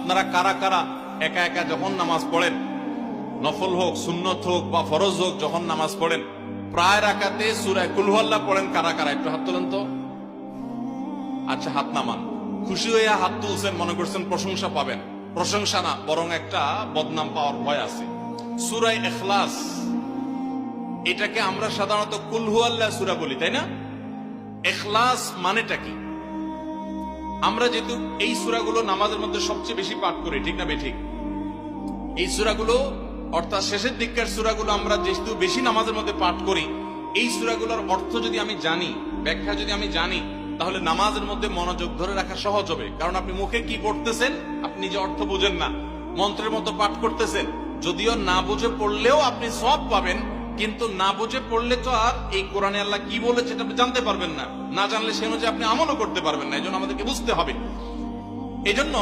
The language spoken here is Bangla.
আপনারা কারা কারা একা একা যখন নামাজ পড়েন, নফল হোক সুন্নত হোক বা ফরজ হোক, যখন নামাজ পড়েন প্রায় রাকাতে সূরা কুল হুয়াল্লাহ পড়েন কারা কারা? একটু হাত তোলেন তো। আচ্ছা, হাত নামান। খুশি হয়ে হাত তুলছেন, মনে করছেন প্রশংসা পাবেন। প্রশংসা না, বরং একটা বদনাম পাওয়ার ভয় আছে। সূরা ইখলাস, এটাকে আমরা সাধারণত কুল হুয়াল্লাহ সূরা বলি, তাই না? ইখলাস মানেটা কি? আমরা যেহেতু এই সূরাগুলো নামাজের মধ্যে সবচেয়ে বেশি পাঠ করি, ঠিক না বেঠিক? এই সূরাগুলো অর্থাৎ শেষের দিককার সূরাগুলো আমরা যেহেতু বেশি নামাজের মধ্যে পাঠ করি, এই সূরাগুলোর অর্থ যদি আমি জানি, ব্যাখ্যা যদি আমি জানি, তাহলে নামাজের মধ্যে মনোযোগ ধরে রাখা সহজ হবে। কারণ আপনি মুখে কি পড়তেছেন, আপনি যে অর্থ বুঝেন না, মন্ত্রের মতো পাঠ করতেছেন, যদিও না বুঝে পড়লেও আপনি সওয়াব পাবেন, কিন্তু না বুঝে পড়লে তো আর এই কোরআনে আল্লাহ কি বলেছে এটা আপনি জানতে পারবেন না। না জানলে সে অনুযায়ী আপনি আমলও করতে পারবেন না। এই জন্য আমাদেরকে বুঝতে হবে। এই জন্য